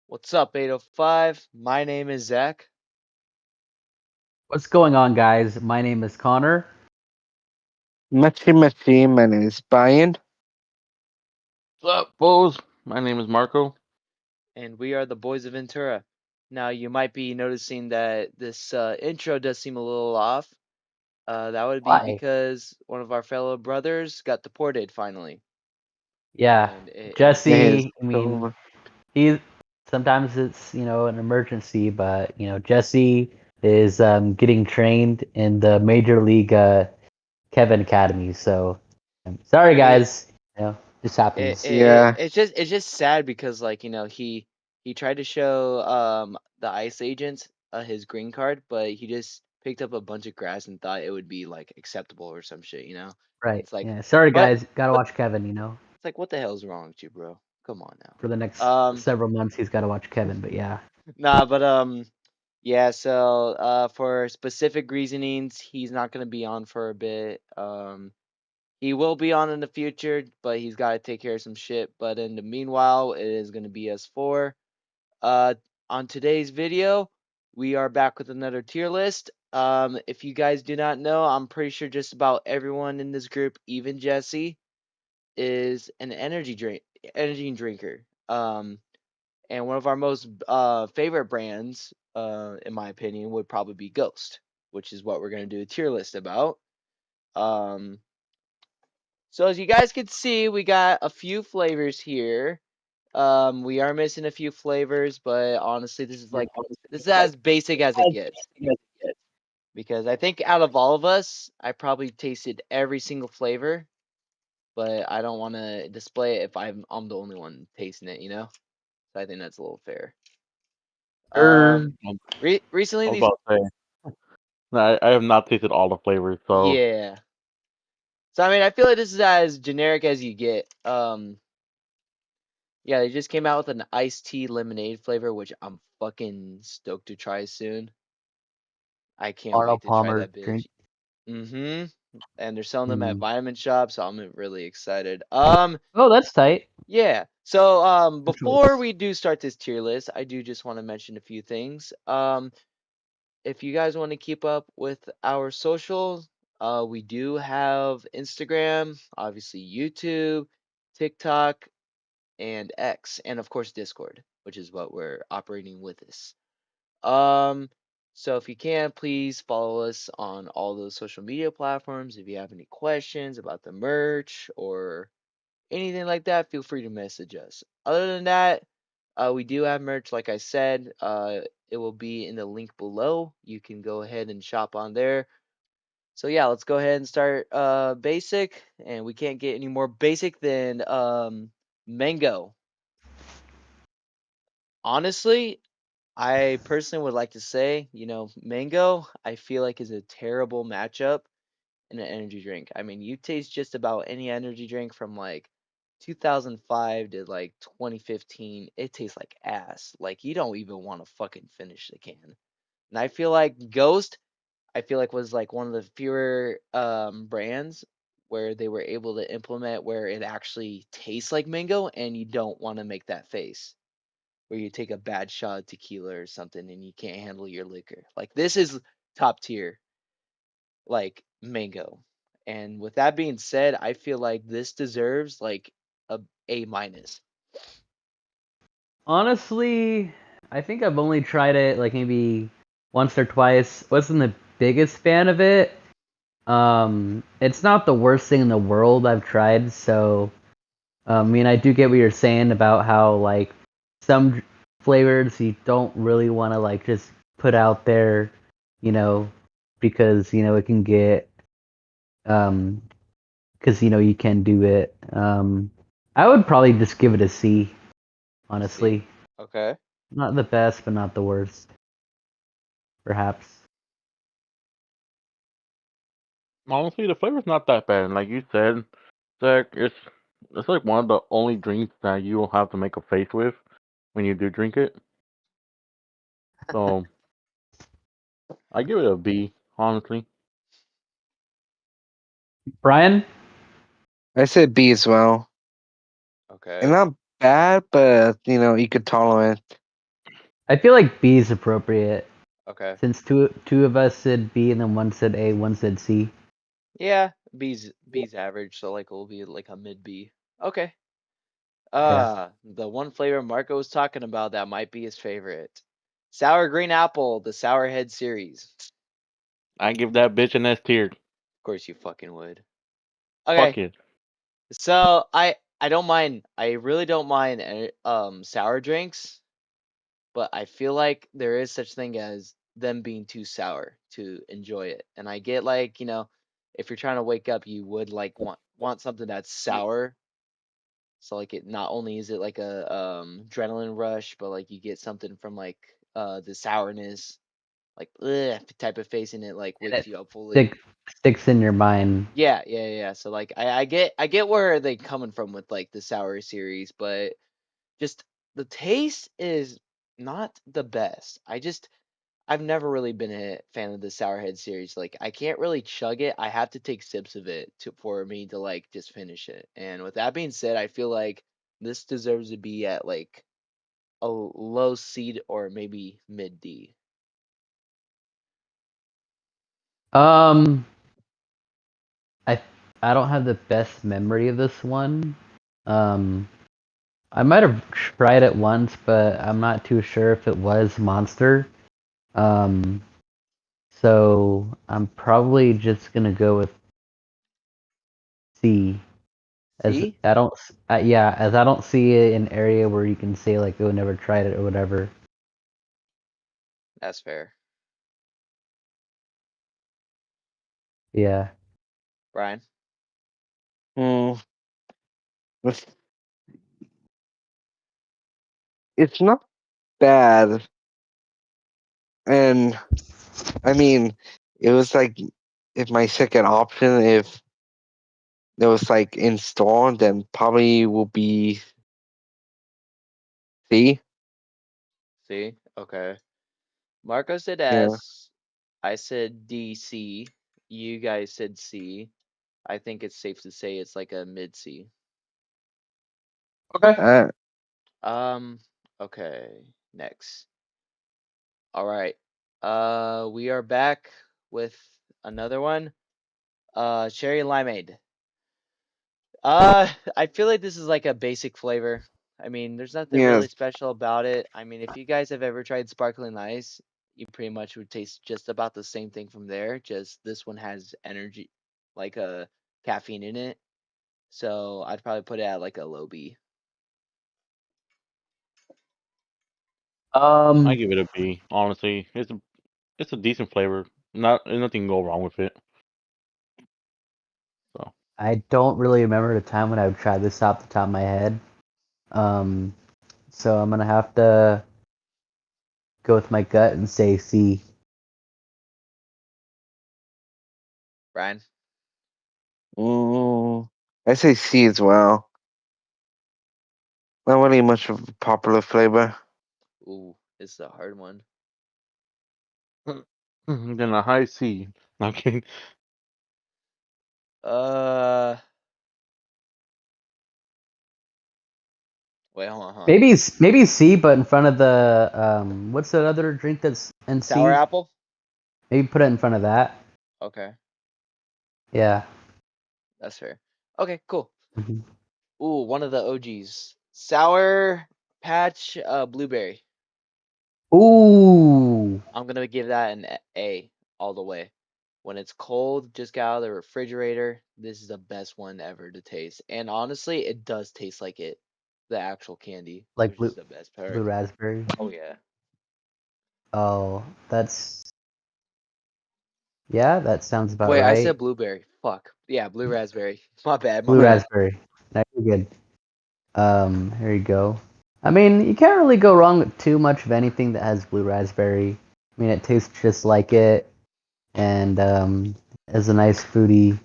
What's up, 805? My name is Zach. What's going on, guys? My name is Connor. Machine, my name is Brian. What's up, foes? My name is Marco. And we are the Boys of Ventura. Now, you might be noticing that this intro does seem a little off. That would be Why? because one of our fellow brothers got deported finally. Yeah, And Yes, Jesse. I mean, so he. Sometimes it's an emergency, but Jesse is getting trained in the Major League Kevin Academy. So, sorry, I mean, guys. This happens. yeah, it's just sad because he tried to show the ICE agents his green card, but he just picked up a bunch of grass and thought it would be like acceptable or some shit. Right. It's like Yeah. Sorry, what guys. Gotta watch Kevin. It's like, what the hell's wrong with you, bro? Come on For the now. next several months, he's got to watch Kevin. But yeah. Nah, but yeah. So for specific reasonings, he's not gonna be on for a bit. He will be on in the future, but he's got to take care of some shit. But in the meanwhile, it is gonna be us four. Uh, on today's video, we are back with another tier list. If you guys do not know, I'm pretty sure just about everyone in this group, even Jesse, is an energy drinker. And one of our most favorite brands, in my opinion, would probably be Ghost, which is what we're gonna do a tier list about. Um, so as you guys can see, we got a few flavors here. We are missing a few flavors, but honestly, this is as basic as it gets. Because I think out of all of us, I probably tasted every single flavor, but I don't want to display it if I'm the only one tasting it. So I think that's a little fair. Er, Um, Recently I was these, about to say, I have not tasted all the flavors, so yeah. So I mean, I feel like this is as generic as you get. Yeah, they just came out with an iced tea lemonade flavor, which I'm fucking stoked to try soon. I can't wait Arnold to try Palmer that bitch. drink. Mm-hmm. And they're selling them at Hmm. Vitamin Shop, so I'm really excited. Oh, that's tight. Yeah. So Good before choice. we do start this tier list, I do just want to mention a few things. If you guys want to keep up with our socials, we do have Instagram, obviously YouTube, TikTok, and X, and of course Discord, which is what we're operating with this. Um, so if you can, please follow us on all those social media platforms. If you have any questions about the merch or anything like that, feel free to message us. Other than that, we do have merch, like I said. It will be in the link below. You can go ahead and shop on there. So yeah, let's go ahead and start basic, and we can't get any more basic than mango. Honestly, I personally would like to say, mango, I feel like is a terrible matchup in an energy drink. I mean, you taste just about any energy drink from like 2005 to like 2015, it tastes like ass. Like you don't even want to fucking finish the can. And I feel like Ghost, I feel like was like one of the fewer brands where they were able to implement where it actually tastes like mango and you don't want to make that face where you take a bad shot of tequila or something and you can't handle your liquor. Like this is top tier, like mango. And with that being said, I feel like this deserves like a A minus. Honestly, I think I've only tried it like maybe once or twice. Wasn't the biggest fan of it. It's not the worst thing in the world I've tried. So, I mean, I do get what you're saying about how like some flavors you don't really want to like just put out there, you know, because it can get um, because you can do it. I would probably just give it a C, C. honestly. Okay. Not the best, but not the worst, perhaps. honestly, the flavor's not that bad. And like you said, Zach, it's like one of the only drinks that you will have to make a face with when you do drink it. So I give it a B, honestly. Brian? I said B as well. And Okay. not bad, but you could tolerate. I feel like B is appropriate Okay. since two of us said B and then one said A, one said C. Yeah, B's average, so like it'll be like a mid B. Okay. Yeah. The one flavor Marco was talking about that might be his favorite. Sour green apple, the Sour Head series. I give that bitch an S tier. Of course you fucking would. Fuck Okay. it. So I don't mind. I really don't mind sour drinks, but I feel like there is such thing as them being too sour to enjoy it. And I get like, if you're trying to wake up, you would like want something that's sour. So like it not only is it like a adrenaline rush, but like you get something from like the sourness, like type of face, and it like And wakes it you up fully. sticks in your mind. Yeah. So like I get where they coming from with like the sour series, but just the taste is not the best. I've never really been a fan of the Sourhead series. Like I can't really chug it. I have to take sips of it for me to like just finish it. And with that being said, I feel like this deserves to be at like a low C or maybe mid D. Um, I I don't have the best memory of this one. Um, I might have tried it once, but I'm not too sure if it was Monster. Um, so I'm probably just gonna go with C. As C? I don't, yeah, as I don't see an area where you can say like, "Oh, never tried it" or whatever. That's fair. Yeah. Brian? Hmm. It's it's not bad, and I mean, it was like if my second option, if it was like installed, then probably will be C. C? Okay. Marco said Yeah. S. I said D, C. You guys said C. I think it's safe to say it's like a mid C. Okay. Uh, Um, okay. Next. All right. We are back with another one. Cherry limeade. I feel like this is like a basic flavor. I mean, there's nothing yes. really special about it. I mean, if you guys have ever tried sparkling ice, you pretty much would taste just about the same thing from there. Just this one has energy, like a caffeine in it. So I'd probably put it at like a low B. I Um, give it a B. Honestly, it's a decent flavor. Not nothing can go wrong with it. So I don't really remember the time when I would try this off the top of my head. Um, so I'm gonna have to go with my gut and say C. Brian? Mm, I say C as well. Not really much of a popular flavor. Ooh, this is a hard one. then a high C. No, I'm kidding. Uh, Wait, hold on. Maybe C, but in front of the what's that other drink that's in Sour C? apple? Maybe put it in front of that. Okay, Yeah. that's fair. Okay, cool. Mhm. Ooh, one of the OGs. Sour Patch Blueberry. Ooh, I'm gonna give that an A all the way. When it's cold, just got out of the refrigerator, this is the best one ever to taste. And honestly, it does taste like it, the actual candy, like which is the best blue part. raspberry. Oh yeah. Oh, yeah, that sounds about Wait, I right. said blueberry. Fuck. Yeah, blue raspberry. My bad, my Blue bad. raspberry. That's good. Here you go. I mean, you can't really go wrong with too much of anything that has blue raspberry. I mean, it tastes just like it, and has a nice fruity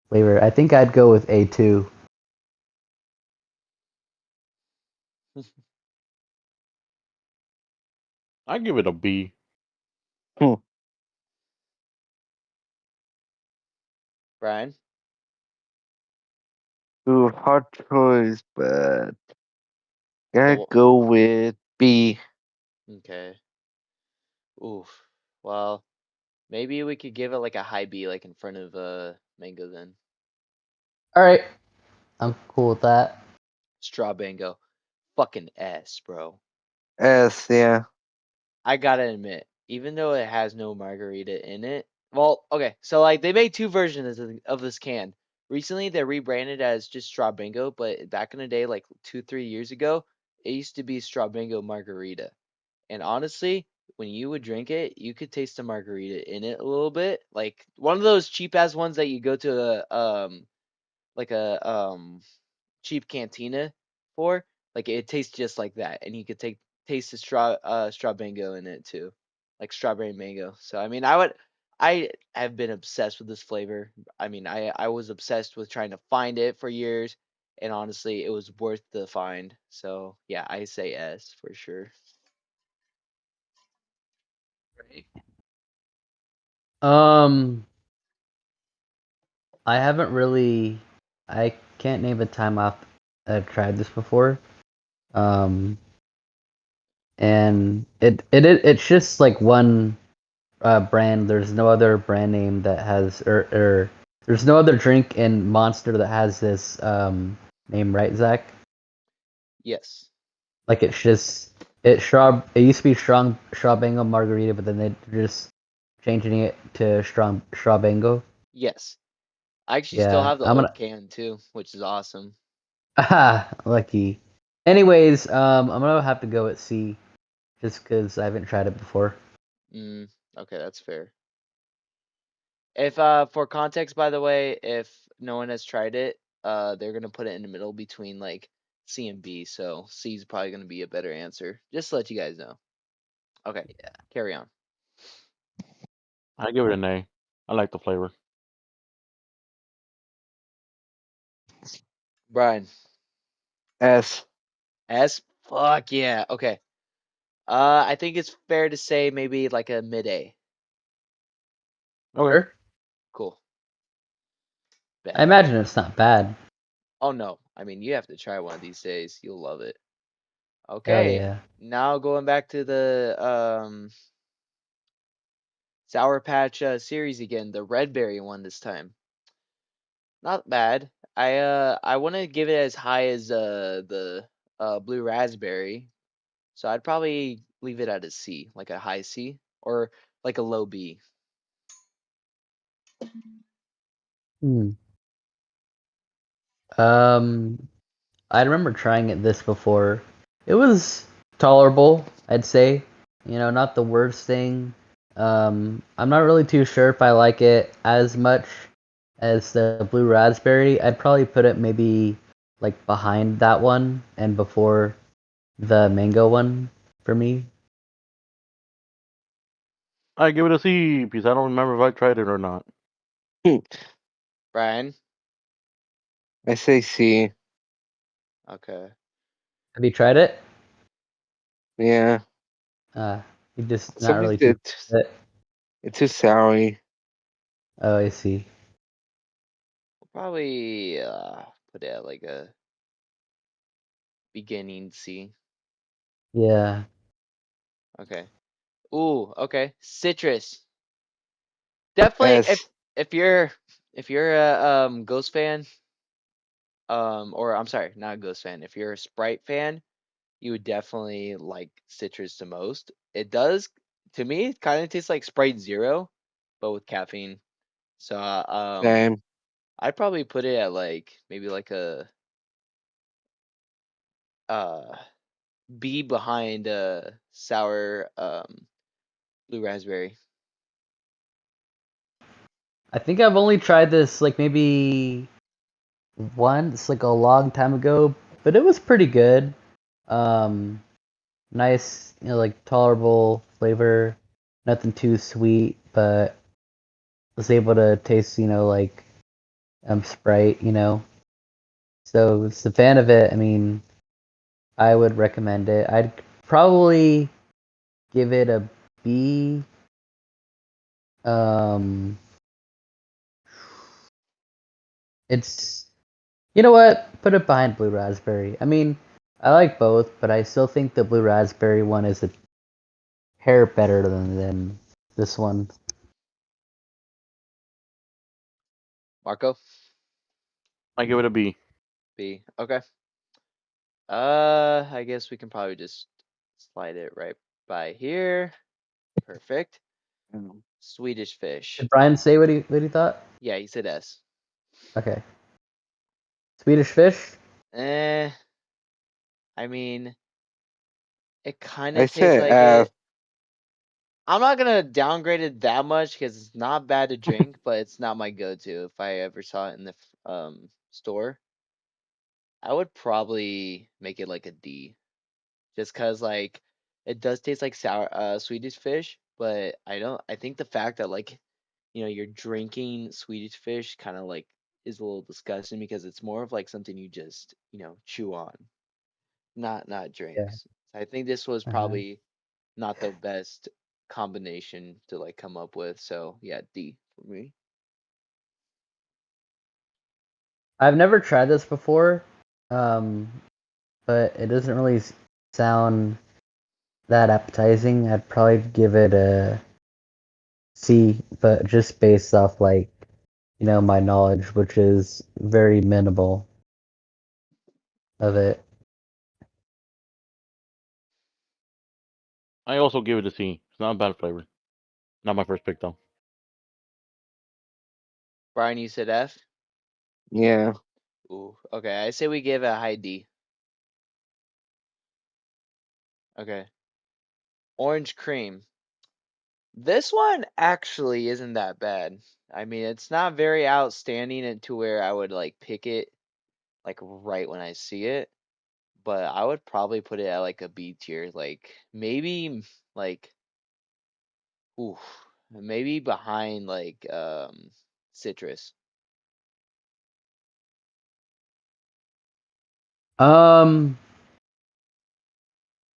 flavor. I think I'd go with A2. I give it a B. Hmm. Brian? Ooh, hard choice, but The gotta wo- go with B. Okay. Oof. Well, maybe we could give it like a high B, like in front of mango then. All right, I'm cool with that. Straw mango. Fucking S, bro. S, yeah. I gotta admit, even though it has no margarita in it, well, okay, so like they made two versions of this can. Recently, they rebranded as just Straw Bingo, but back in the day, like 2, 3 years ago, it used to be Straw Bingo Margarita. And honestly, when you would drink it, you could taste the margarita in it a little bit, like one of those cheap ass ones that you go to a cheap cantina for. Like it tastes just like that, and you could taste the straw mango in it too, like strawberry mango. So I mean, I have been obsessed with this flavor. I mean, I was obsessed with trying to find it for years, and honestly, it was worth the find. So yeah, I say S for sure. Um, I haven't really. I can't name a time I've tried this before. Um, and it's just like one brand. There's no other brand name that has or there's no other drink in Monster that has this name, right, Zach? Yes, Like it's just it used to be strong Strawbango margarita, but then they're just changing it to strong Strawbango. yes. I actually still Yeah, have the I'm old gonna can too, which is awesome. aha, lucky. Anyways, I'm gonna have to go at C just because I haven't tried it before. Mm, okay, that's fair. If for context, by the way, if no one has tried it, they're gonna put it in the middle between like C and B, so C is probably gonna be a better answer. Just to let you guys know. Okay, carry on. I give it an A. I like the flavor. Brian. S. S? Fuck yeah. Okay. I think it's fair to say maybe like a mid A. Okay. Sure. Cool. I Bet. imagine it's not bad. Oh no. I mean, you have to try one of these days. You'll love it. Hell Okay. yeah. Now going back to the Sour Patch series again, the red berry one this time. Not bad. I want to give it as high as the blue raspberry. So I'd probably leave it at a C, like a high C or like a low B. Hmm. Um, I remember trying it this before. It was tolerable, I'd say. You know, not the worst thing. I'm not really too sure if I like it as much as the blue raspberry. I'd probably put it maybe like behind that one and before the mango one for me. I give it a C because I don't remember if I tried it or not. Brian? I say C. Okay. Have you tried it? Yeah. Uh, you just not Something really too that it. it's too soury. Oh, I see. We'll probably put it at like a beginning C. Yeah. Okay. Ooh, okay. Citrus. Definitely S. if you're a Ghost fan, or I'm sorry, not a Ghost fan. If you're a Sprite fan, you would definitely like Citrus the most. It does, to me, it kind of tastes like Sprite Zero, but with caffeine. So Same. I'd probably put it at like maybe like a uh B behind sour blue raspberry. I think I've only tried this like maybe once, like a long time ago, but it was pretty good. Um, nice, like tolerable flavor, nothing too sweet, but was able to taste, like Sprite, So was a fan of it. I mean, I would recommend it. I'd probably give it a B. Um, it's You know what? Put it behind blue raspberry. I mean, I like both, but I still think the blue raspberry one is hair better than this one. Marco? I give it a B. B. Okay. I guess we can probably just slide it right by here. Perfect. Swedish fish. Did Brian say what he thought? Yeah, he said S. Okay. Swedish fish? Eh, I mean, it kind I of tastes said like it. I'm not gonna downgrade it that much because it's not bad to drink, but it's not my go-to. If I ever saw it in the store, I would probably make it like a D, just cause like it does taste like sour Swedish fish, but I think the fact that like you're drinking Swedish fish kind of like is a little disgusting because it's more of like something you just chew on, not Yeah. drinks. I think this was Uh-huh. probably not the best combination to like come up with. So yeah, D for me. I've never tried this before, um, but it doesn't really sound that appetizing. I'd probably give it a C, but just based off like my knowledge, which is very minimal of it. I also give it a C. It's not a bad flavor. Not my first pick though. Brian, you said F. Yeah. Ooh, okay. I say we give it a high D. Okay. Orange cream. This one actually isn't that bad. I mean, it's not very outstanding and to where I would like pick it like right when I see it, but I would probably put it at like a B tier, like maybe like ooh, maybe behind like citrus. Um,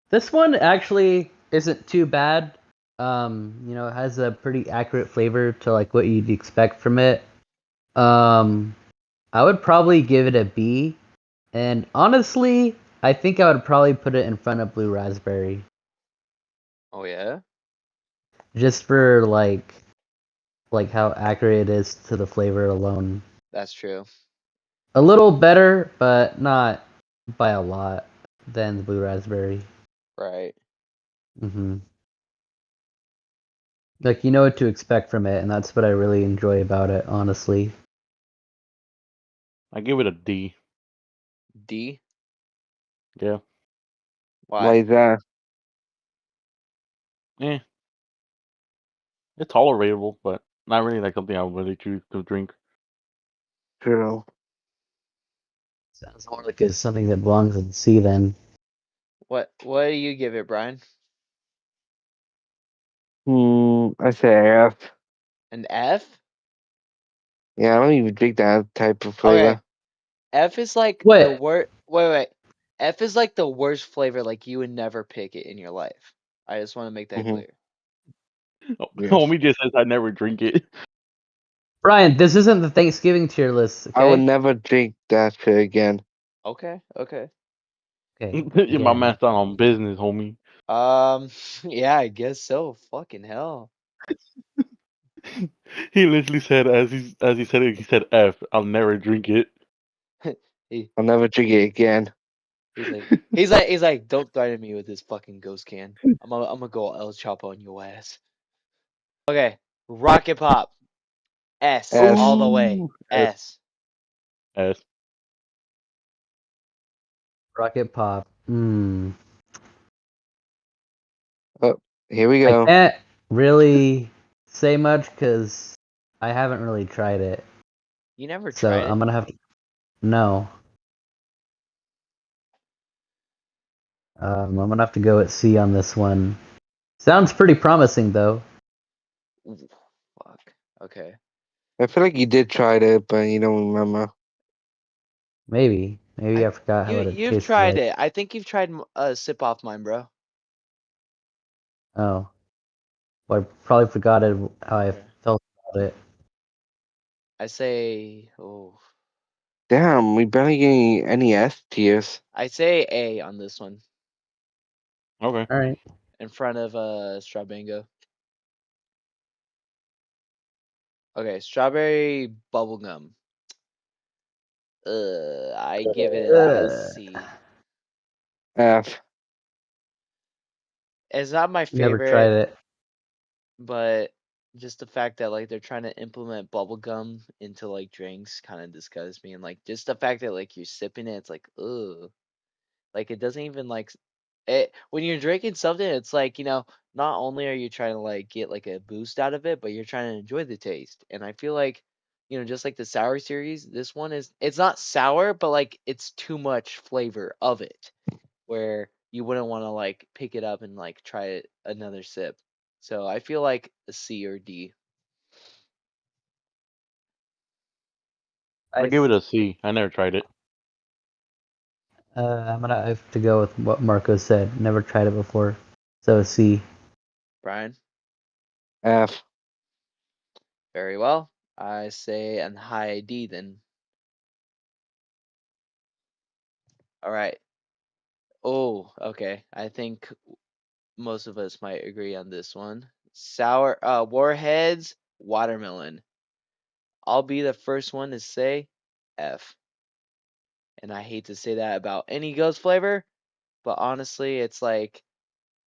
this one actually isn't too bad. It has a pretty accurate flavor to like what you'd expect from it. Um, I would probably give it a B, and honestly, I think I would probably put it in front of blue raspberry, Oh yeah, just for like how accurate it is to the flavor alone. that's true. A little better, but not by a lot than the blue raspberry. Right. hmm Like you know what to expect from it, and that's what I really enjoy about it, honestly. I give it a D. D. Yeah. Why Why? is that? Eh. It's tolerable, but not really like something I would really choose to drink. True. Sounds more like it's something that belongs in the sea then. What do you give it, Brian? I say F. An F? Yeah, I don't even drink that type of Okay. flavor. F is like the What? worst. Wait. F is like the worst flavor. Like you would never pick it in your life. I just want to make that Hmm. clear. Yes. Homie just says I never drink it. Brian, this isn't the Thanksgiving tier list, I would okay? never drink that shit again. Okay. Okay. Okay, My again. man's on business, homie. Yeah, I guess so. Fucking hell. He literally said as he said it, he said F. I'll never drink it. He I'll never drink it again. he's like, don't threaten me with this fucking ghost can. I'm gonna go El Chapo on your ass. Okay. Rocket Pop. S S. all the way. Ooh. S. S. S. Rocket Pop. Hmm. Oh, here we I go. can't really say much because I haven't really tried it. You never So tried I'm it? gonna have to. No. I'm gonna have to go at C on this one. Sounds pretty promising though. Ooh, fuck. Okay. I feel like you did try it, but you don't remember. Maybe I I forgot you what it you've tasted tried like. it. I think you've tried a sip off mine, bro. Oh, well, I probably forgot it, how I Okay. felt about it. I say oh Damn, we barely getting any S tiers. I say A on this one. Okay. All right. And in front of Strabango. Okay, strawberry bubblegum. I give it a Ugh. C. F. It's not my Never favorite, tried it. but just the fact that like they're trying to implement bubblegum into like drinks kind of disgusts me, and like just the fact that like you're sipping it, it's like ugh. Like it doesn't even like it when you're drinking something, it's like, not only are you trying to like get like a boost out of it, but you're trying to enjoy the taste. And I feel like, just like the sour series, this one it's not sour, but like it's too much flavor of it where you wouldn't want to like pick it up and like try it another sip. So I feel like a C or D. I I give it a C. I never tried it. I'm gonna have to go with what Marco said. Never tried it before, so C. Brian, F. very well. I say an high D then. All right. Oh, okay. I think most of us might agree on this one. Sour Warheads watermelon. I'll be the first one to say F. And I hate to say that about any ghost flavor, but honestly, it's like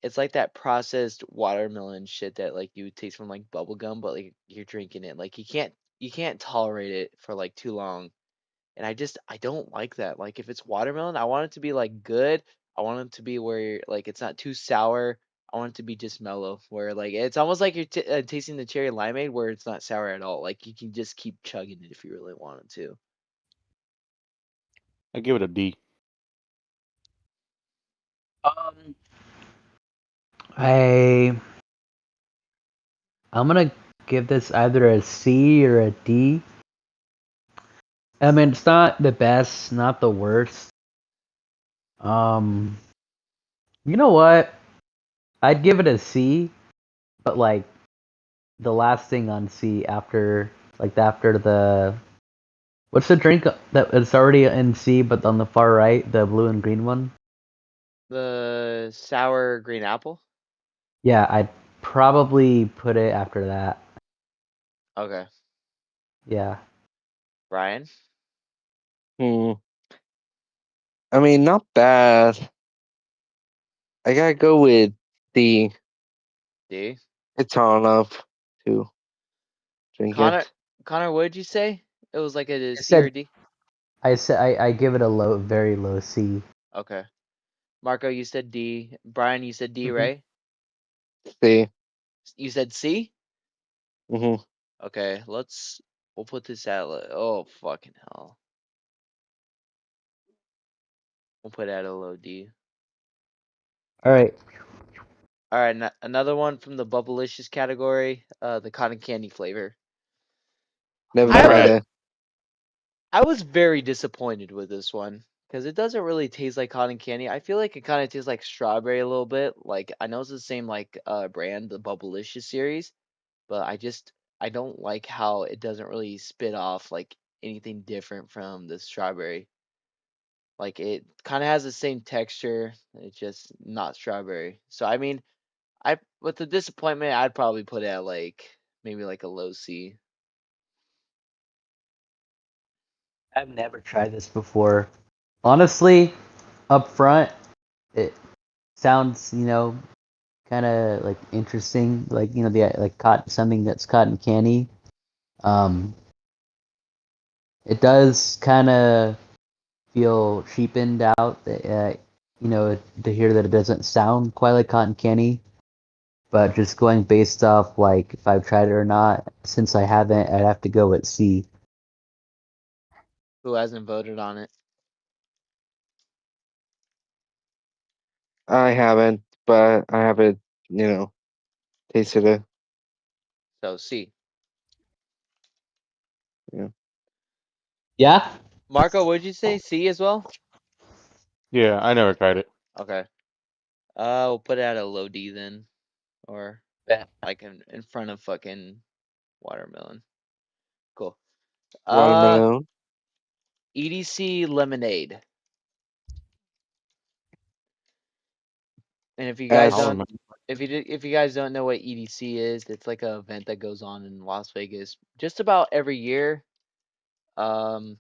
that processed watermelon shit that like you would taste from like bubble gum, but like you're drinking it. Like you can't tolerate it for like too long. And I don't like that. Like if it's watermelon, I want it to be like good. I want it to be where like it's not too sour. I want it to be just mellow, where like it's almost like you're tasting the cherry limeade, where it's not sour at all. Like you can just keep chugging it if you really wanted to. I give it a D. Um, I I'm gonna give this either a C or a D. I mean, it's not the best, not the worst. Um, you know what? I'd give it a C, but like the last thing on C after the what's the drink that it's already in C, but on the far right, the blue and green one? The sour green apple. Yeah, I'd probably put it after that. Okay, Yeah. Brian, Hmm. I mean, not bad. I gotta go with D. D. It's on enough to drink Connor, it. Connor, what did you say? It was like a I C or said D. I give it a low, very low C. Okay, Marco, you said D. Brian, you said D, Hmm. right? C. You said C. Mm-hmm. Okay, we'll put this at oh fucking hell. We'll put it at a low D. All right. All right, another one from the Bubblicious category, the cotton candy flavor. Never I Never tried had was it. it. I was very disappointed with this one because it doesn't really taste like cotton candy. I feel like it kind of tastes like strawberry a little bit. Like I know it's the same like brand, the Bubblicious series, but I don't like how it doesn't really spit off like anything different from the strawberry. Like it kind of has the same texture. It's just not strawberry. So I mean, I with the disappointment, I'd probably put it at like maybe like a low C. I've never tried this before. Honestly, up front, it sounds, kind of like interesting, like the like cotton something that's cotton candy. Um, it does kind of feel cheapened out, to hear that it doesn't sound quite like cotton candy. But just going based off like if I've tried it or not, since I haven't, I'd have to go with C. Who hasn't voted on it? I haven't, but I haven't, tasted it. So C. Yeah. Yeah. Marco, would you say C as well? Yeah, I never tried it. Okay. We'll put it at a low D then, or Yeah. like in front of fucking watermelon. Cool. Uh, Watermelon. EDC lemonade. And if you guys I'll S. don't, remember. if you guys don't know what EDC is, it's like an event that goes on in Las Vegas just about every year. Um,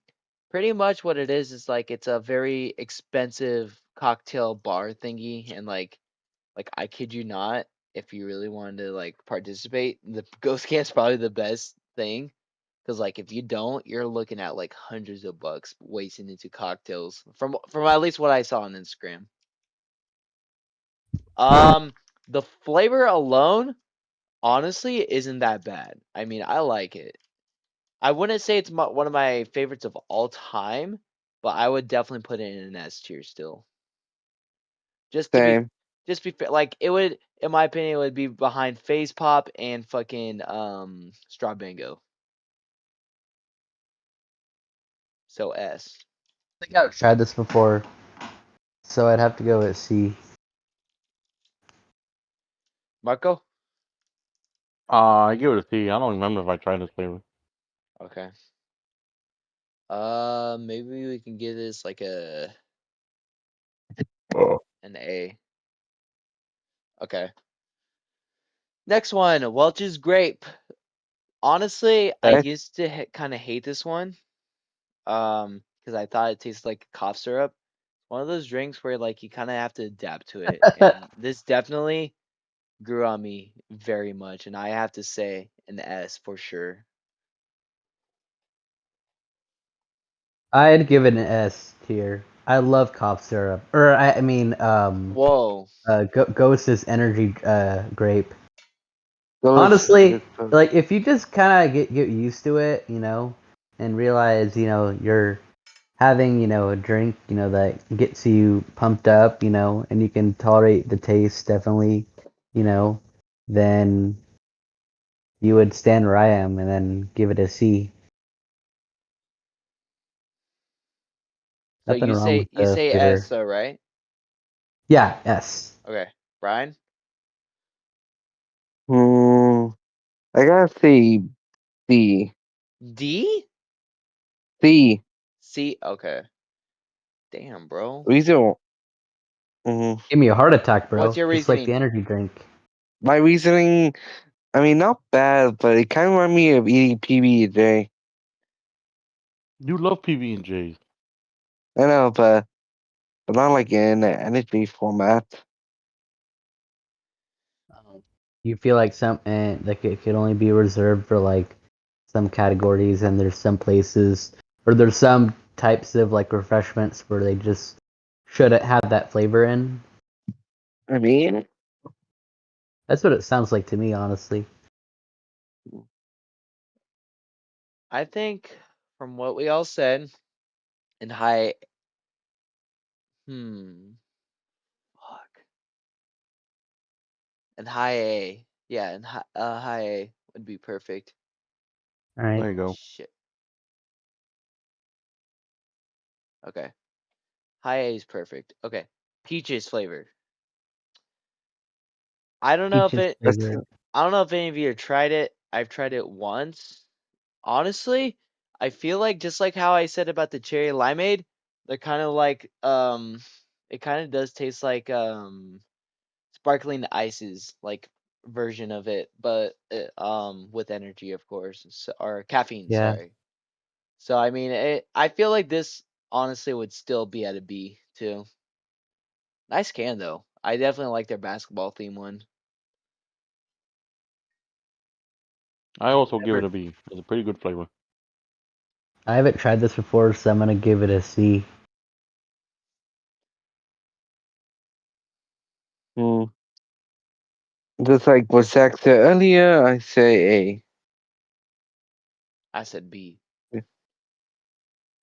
pretty much what it is like it's a very expensive cocktail bar thingy, and like I kid you not, if you really wanted to like participate, the ghost camp's probably the best thing. Cause like if you don't, you're looking at like hundreds of bucks wasting into cocktails from at least what I saw on Instagram. Um, the flavor alone, honestly, isn't that bad. I mean, I like it. I wouldn't say it's one of my favorites of all time, but I would definitely put it in an S tier still. Just to be, Same. just be fair, like it would, in my opinion, it would be behind Phase Pop and fucking Straw Bingo. So S. I think I've tried this before, so I'd have to go with C. Marco? I give it a C. I don't remember if I tried this flavor. Okay. Maybe we can give this like an A. Okay. Next one, Welch's Grape. Honestly, I Okay. used to kind of hate this one. Because I thought it tasted like cough syrup. One of those drinks where like you kind of have to adapt to it, and this definitely grew on me very much, and I have to say an S for sure. I'd give it an S tier. I love cough syrup, or I mean, Whoa. Ghost's energy grape. Those Honestly, good stuff. like if you just kind of get used to it, and realize, you're having, a drink, that gets you pumped up, and you can tolerate the taste definitely, you know, then you would stand where I am and then give it a C. So Nothing you wrong say with the S, flavor. though, right? Yeah, S. Okay, Brian. Hmm. I gotta say C. D. C. C. Okay. Damn, bro. Reason. Mm, Give me a heart attack, What's bro. your Just like the reasoning? energy drink. my reasoning. I mean, not bad, but it kind of reminded me of eating PB&J. You love PB and J's. I know, but not like in an energy format. You feel like like it could only be reserved for like some categories, and there's some places, or there's some types of like refreshments where they just shouldn't have that flavor in. I mean, That's what it sounds like to me, honestly. I think from what we all said, in high. Fuck. In high A. Yeah, in high A would be perfect. All right. There you go. Shit. Okay. High A is perfect. Okay. Peaches flavor. I don't know if Peaches it that's flavor. I don't know if any of you have tried it. I've tried it once. Honestly, I feel like just like how I said about the cherry limeade, they're kind of like it kind of does taste like sparkling ices like version of it, but with energy of course, or caffeine, Yeah. sorry. So I mean, I feel like this honestly would still be at a B too. Nice can though. I definitely like their basketball theme one. I also give it Never. a B. It's a pretty good flavor. I haven't tried this before, so I'm gonna give it a C. hmm. Just like what Zach said earlier, I say I said B. A.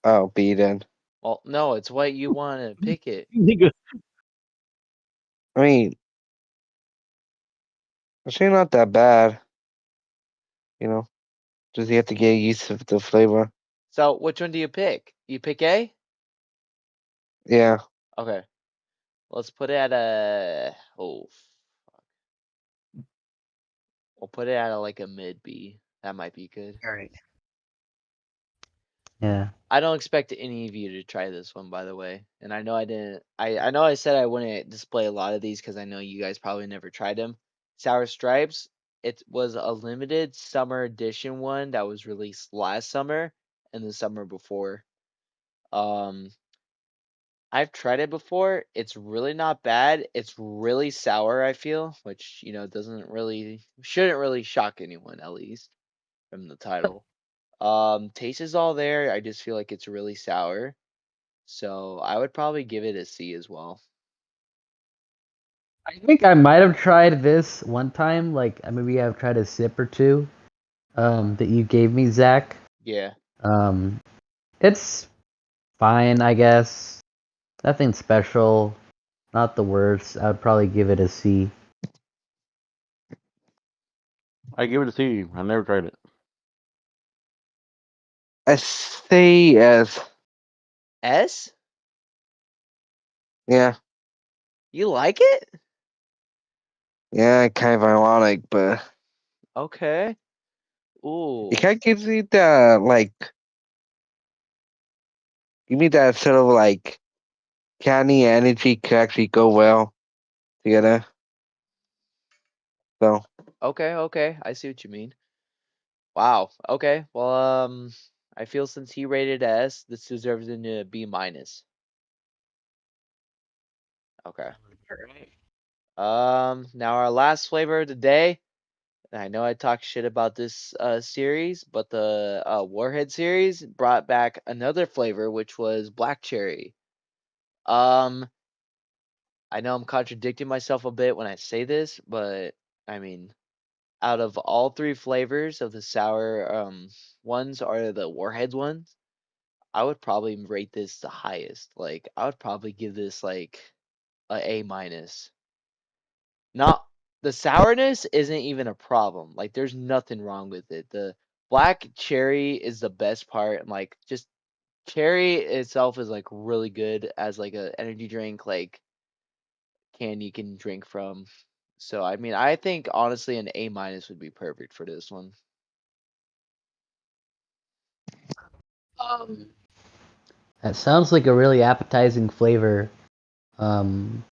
Oh, B then. Well, no, it's what you want to pick it. Nigga. I mean, it's really not that bad, you know. Just you have to get used to the flavor. So which one do you pick? You pick A? Yeah. Okay. Let's put it at a we'll put it at like a mid B. That might be good. All right. Yeah. I don't expect any of you to try this one, by the way. And I know I didn't. I know I said I wouldn't display a lot of these because I know you guys probably never tried them. Sour Stripes. It was a limited summer edition one that was released last summer and the summer before. Um, I've tried it before. It's really not bad. It's really sour, I feel, which doesn't really shouldn't really shock anyone, at least from the title. Taste is all there. I just feel like it's really sour. So I would probably give it a C as well. I think I might have tried this one time. Like maybe I've tried a sip or two. That you gave me, Zach. Yeah. Um, it's fine, I guess. Nothing special. Not the worst. I would probably give it a C. I give it a C. I never tried it. I say yes. S? Yeah, You like it? yeah, kind of ironic, but Okay. it Ooh. kind of gives me the like, give me that sort of like candy energy could actually go well together. So Okay. I see what you mean. Wow. Okay. Well, I feel since he rated S, this deserves a B minus. Okay. Now our last flavor of the day. And I know I talked shit about this series, but the Warhead series brought back another flavor, which was black cherry. Um, I know I'm contradicting myself a bit when I say this, but I mean, out of all three flavors of the sour ones are the Warheads ones, I would probably rate this the highest. Like, I would probably give this like a minus. Not the sourness isn't even a problem. Like, there's nothing wrong with it. The black cherry is the best part, and like just cherry itself is like really good as like a energy drink, like can you can drink from. So I mean, I think honestly an A minus would be perfect for this one. Um, that sounds like a really appetizing flavor. Um,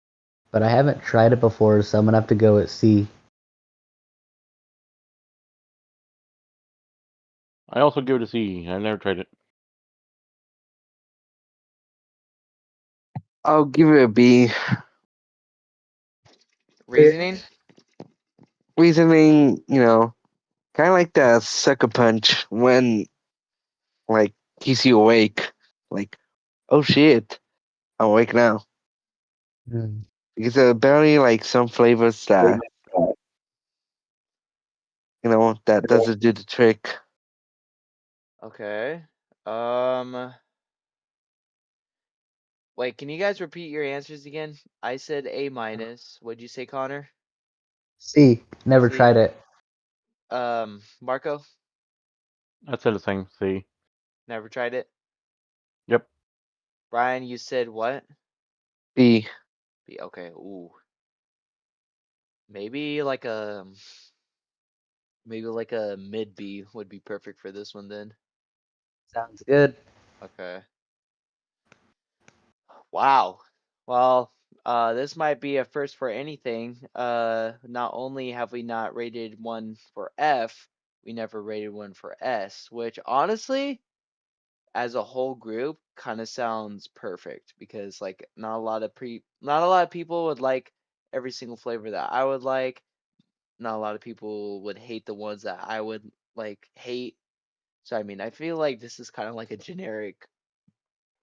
but I haven't tried it before, so I'm gonna have to go at C. I also give it a C. I never tried it. I'll give it a B. Reasoning? Reasoning, kind of like that sucker punch when like keeps you awake. Like, oh shit, I'm awake now. Mm. Because there are barely like some flavors that that doesn't do the trick. Okay. Wait, can you guys repeat your answers again? I said A minus. What'd you say, Connor? C. Never C. tried it. Marco? I said the same C. Never tried it. Yep. Brian, you said what? B. B. Okay. Ooh. Maybe like a mid B would be perfect for this one then. Sounds good. Okay. Wow. Well, this might be a first for anything. Not only have we not rated one for F, we never rated one for S, which honestly, as a whole group, kind of sounds perfect because like not a lot of people would like every single flavor that I would like. Not a lot of people would hate the ones that I would like hate. So I mean, I feel like this is kind of like a generic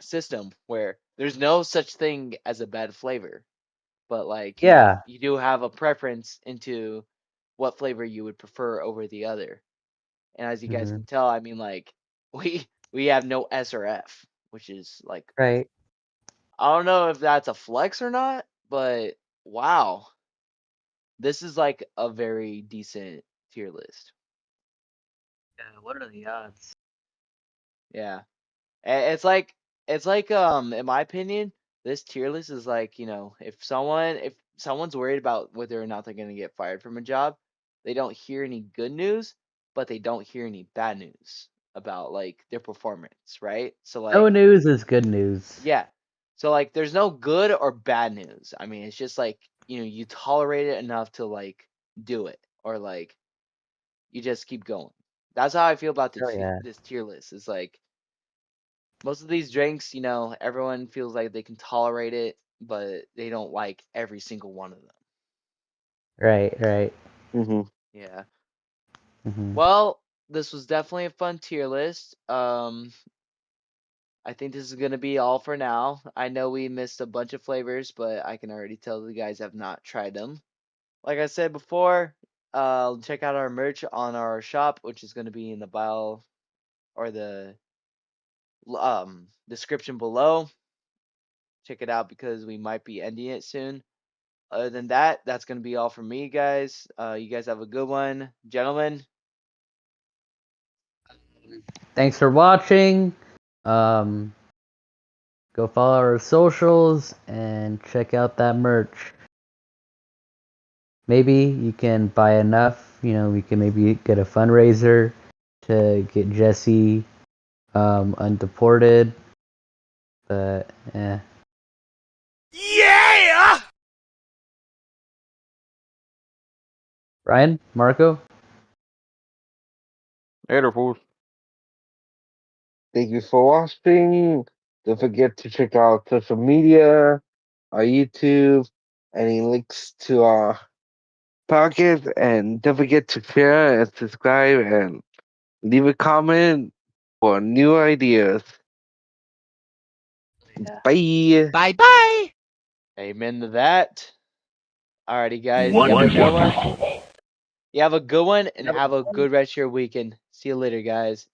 system where there's no such thing as a bad flavor, but like Yeah. you do have a preference into what flavor you would prefer over the other. And as you guys Hmm. can tell, I mean like we have no S or F, which is like Right. I don't know if that's a flex or not, but wow, this is like a very decent tier list. Yeah, what are the odds? Yeah. It's like in my opinion, this tier list is like, if someone's worried about whether or not they're gonna get fired from a job, they don't hear any good news, but they don't hear any bad news. about like their performance, right? So No like news is good news. yeah. So like there's no good or bad news. I mean, it's just like, you tolerate it enough to like do it or like you just keep going. That's how I feel about Oh yeah. this tier list. It's like most of these drinks, everyone feels like they can tolerate it, but they don't like every single one of them. Right, right. Hmm. Yeah. Hmm. Well, this was definitely a fun tier list. I think this is gonna be all for now. I know we missed a bunch of flavors, but I can already tell the guys have not tried them. Like I said before, check out our merch on our shop, which is gonna be in the bio or the description below. Check it out because we might be ending it soon. Other than that, that's gonna be all from me, guys. You guys have a good one, gentlemen. Thanks for watching. Um, go follow our socials and check out that merch. Maybe you can buy enough. We can maybe get a fundraiser to get Jesse undeported. But yeah. Yeah! Ryan, Marco. Later, fools. Thank you for watching. Don't forget to check out social media, our YouTube, any links to our podcast, and don't forget to share and subscribe and leave a comment for new ideas. Yeah. Bye. Bye bye! Amen to that. Alrighty, guys. You have a good one. Wonderful. You have a good one and have a good rest of your weekend. See you later, guys.